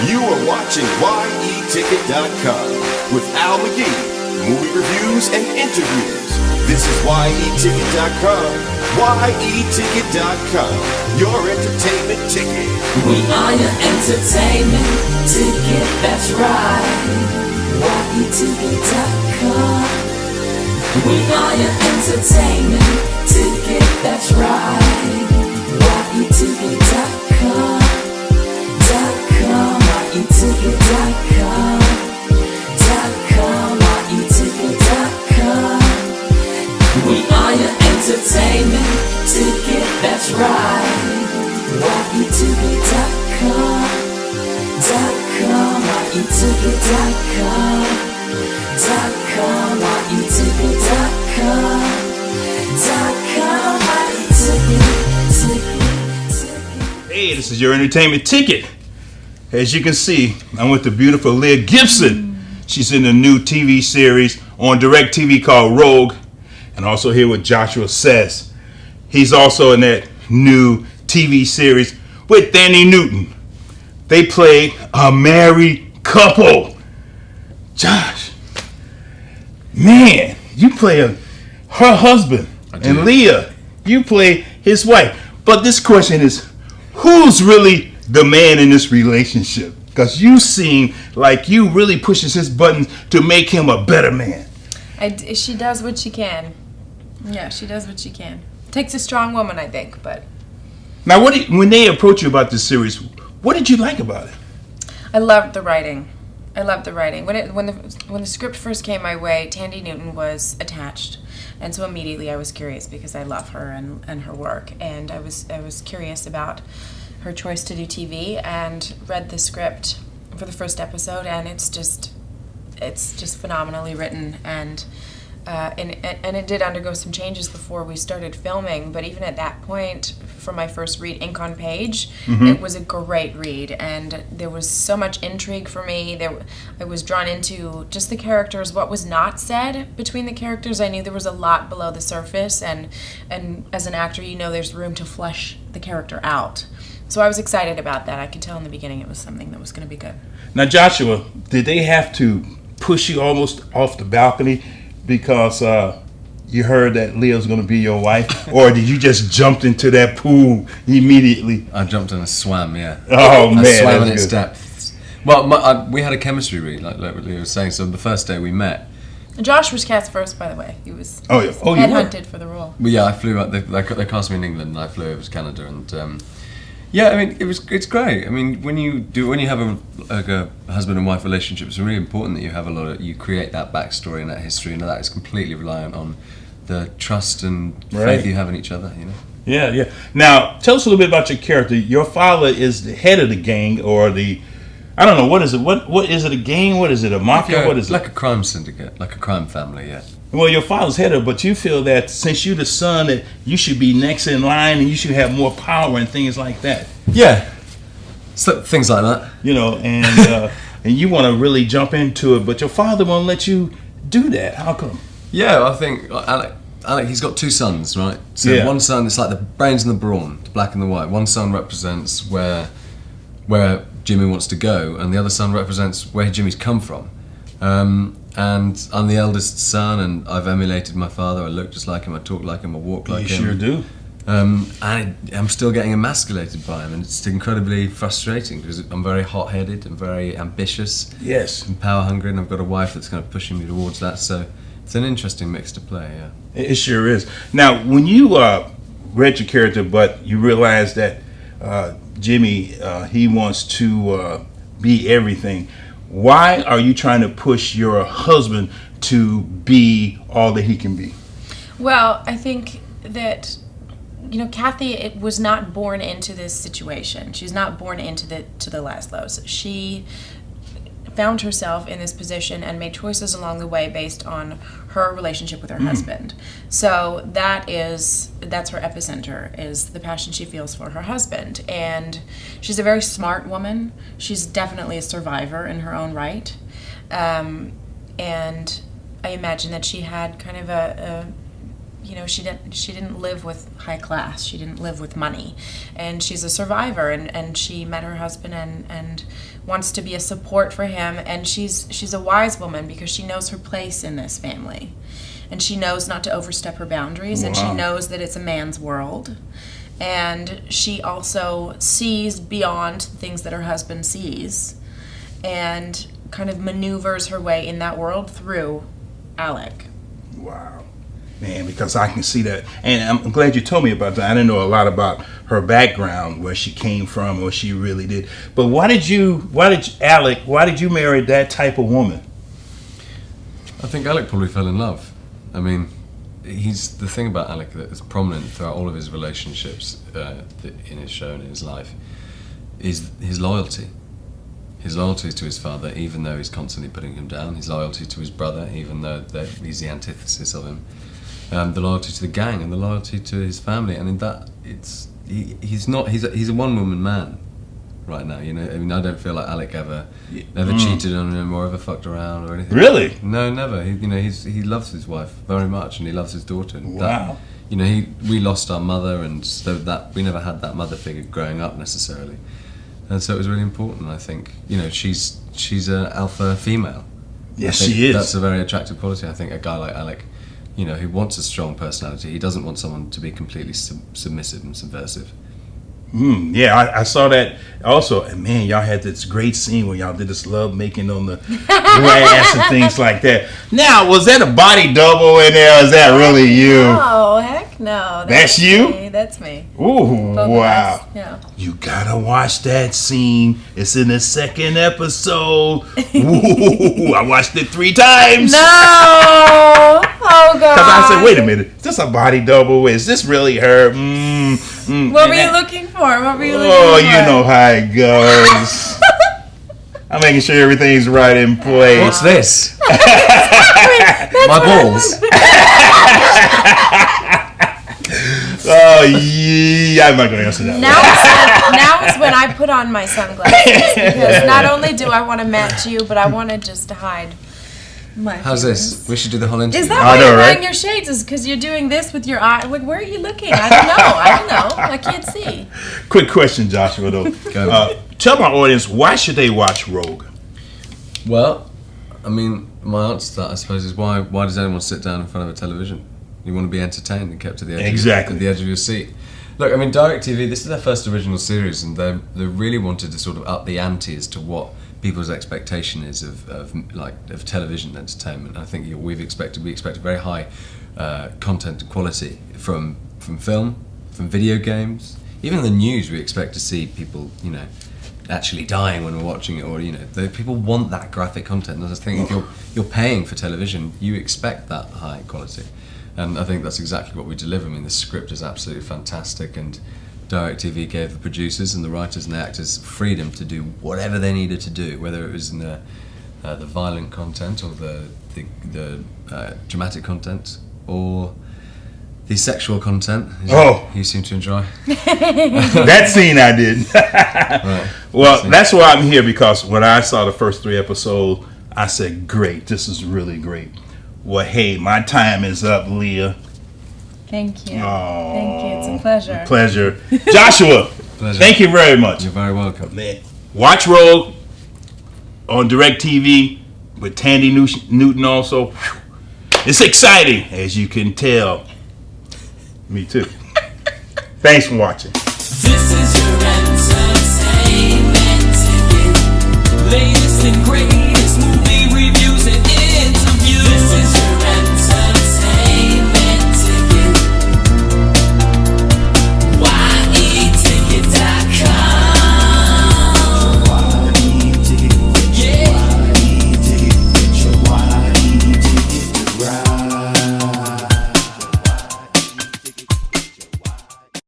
You are watching YETicket.com with Al McGee, movie reviews and interviews. This is YETicket.com. YETicket.com, your entertainment ticket. We are your entertainment ticket, that's right. YETicket.com. We are your entertainment ticket, that's right. YETicket.com. YETicket.com. YETicket.com. We are your entertainment ticket, that's right. YETicket.com. YETicket.com. Hey, this is your entertainment ticket. As you can see, I'm with the beautiful Leah Gibson. She's in a new TV series on DIRECTV called Rogue, and also here with Joshua Sasse. He's also in that new TV series with Thandie Newton. They play a married couple. Josh, man, you play her husband, and Leah, you play his wife. But this question is, who's really the man in this relationship? Because you seem like you really pushes his buttons to make him a better man. She does what she can. Yeah, she does what she can. Takes a strong woman, I think. But now, when they approached you about this series, what did you like about it? I loved the writing. When the script first came my way, Thandie Newton was attached, and so immediately I was curious because I love her and her work, and I was curious about her choice to do TV, and read the script for the first episode, and it's just phenomenally written, and it did undergo some changes before we started filming, but even at that point, for my first read, ink on page, it was a great read, and there was so much intrigue for me. I was drawn into just the characters, what was not said between the characters. I knew there was a lot below the surface, and as an actor, you know there's room to flesh the character out. So I was excited about that. I could tell in the beginning it was something that was going to be good. Now, Joshua, did they have to push you almost off the balcony because you heard that Leah's going to be your wife? Or did you just jump into that pool immediately? I jumped in and swam, yeah. Oh, man. I swam in its depths. Well, we had a chemistry read, like Leah was saying. So the first day we met. Josh was cast first, by the way. He was headhunted for the role. Well, yeah, I flew up. They cast me in England, and I flew over to Canada, and yeah, I mean, it's great. I mean, when you have a husband and wife relationship, it's really important that you have you create that backstory and that history, and that is completely reliant on the trust and faith you have in each other. You know. Yeah. Now, tell us a little bit about your character. Your father is the head of the gang, or I don't know, what is it? What is it? A gang? What is it? A mafia? What is it? Like a crime syndicate, like a crime family. Yeah. Well, your father's head of it, but you feel that since you're the son, that you should be next in line and you should have more power and things like that. Yeah, so, things like that. You know, and and you want to really jump into it, but your father won't let you do that. How come? Yeah, I think Alec, he's got two sons, right? So one son, it's like the brains and the brawn, the black and the white. One son represents where Jimmy wants to go, and the other son represents where Jimmy's come from. And I'm the eldest son, and I've emulated my father. I look just like him, I talk like him, I walk like him. You sure do. I'm still getting emasculated by him, and it's incredibly frustrating because I'm very hot-headed and very ambitious. Yes. And power-hungry, and I've got a wife that's kind of pushing me towards that. So it's an interesting mix to play. Yeah. It sure is. Now, when you read your character, but you realize that Jimmy he wants to be everything. Why are you trying to push your husband to be all that he can be? Well, I think that, Kathy was not born into this situation. She's not born into the Laszlos. She found herself in this position and made choices along the way based on her relationship with her husband. So that's her epicenter, is the passion she feels for her husband. And she's a very smart woman. She's definitely a survivor in her own right. And I imagine that she had kind of she didn't live with high class. She didn't live with money, and she's a survivor. And she met her husband and wants to be a support for him. And she's a wise woman because she knows her place in this family, and she knows not to overstep her boundaries. Wow. And she knows that it's a man's world. And she also sees beyond things that her husband sees, and kind of maneuvers her way in that world through Alec. Wow. Man, because I can see that. And I'm glad you told me about that. I didn't know a lot about her background, where she came from, what she really did. But why did you marry that type of woman? I think Alec probably fell in love. I mean, the thing about Alec that is prominent throughout all of his relationships in his show and in his life is his loyalty. His loyalty to his father, even though he's constantly putting him down. His loyalty to his brother, even though he's the antithesis of him. The loyalty to the gang and the loyalty to his family. And in that, he's a one-woman man right now. I mean, I don't feel like Alec ever cheated on him or ever fucked around or anything. Really? No, never. He loves his wife very much, and he loves his daughter. And wow. We lost our mother, and so that we never had that mother figure growing up necessarily. And so it was really important, I think. She's an alpha female. Yes, she is. That's a very attractive quality. I think a guy like Alec, who wants a strong personality, he doesn't want someone to be completely submissive and subversive. Yeah, I saw that also. And man, y'all had this great scene where y'all did this love making on the grass and things like that. Now, was that a body double in there, or is that really you? No, heck no. That's you? Me. That's me. Ooh, Both wow. Yeah. You gotta watch that scene. It's in the second episode. Ooh, I watched it 3 times. No! Oh, God. Because I said, wait a minute, is this a body double? Is this really her? What were you looking for? Oh, you know how it goes. I'm making sure everything's right in place. What's this? That's my balls. Oh, yeah. I'm not going to answer that. Now is when I put on my sunglasses, because not only do I want to match you, but I want to just hide my How's feelings. this? We should do the whole interview. Is that why you're wearing your shades? Is because you're doing this with your eye? Like, where are you looking? I don't know. I can't see. Quick question, Joshua, though. Tell my audience, why should they watch Rogue? Well, I mean, my answer to that, I suppose, is why does anyone sit down in front of a television? You want to be entertained and kept to the edge, exactly. At the edge of your seat. Look, I mean, DIRECTV, this is their first original series, and they really wanted to sort of up the ante as to what people's expectation is of television entertainment. I think we expect very high content quality from film, from video games, even the news. We expect to see people, actually dying when we're watching it, or people want that graphic content. And I think if you're paying for television, you expect that high quality. And I think that's exactly what we deliver. I mean, the script is absolutely fantastic, and DIRECTV gave the producers and the writers and the actors freedom to do whatever they needed to do, whether it was in the violent content or the dramatic content or the sexual content. You seem to enjoy. That scene I did. Right. Well, that's why I'm here, because when I saw the first 3 episodes, I said, great, this is really great. Well, hey, my time is up, Leah. Thank you. Oh, thank you. It's a pleasure. Pleasure. Joshua, Pleasure. Thank you very much. You're very welcome. Man, watch Rogue on DirecTV with Thandie Newton also. It's exciting, as you can tell. Me too. Thanks for watching. This is your answer.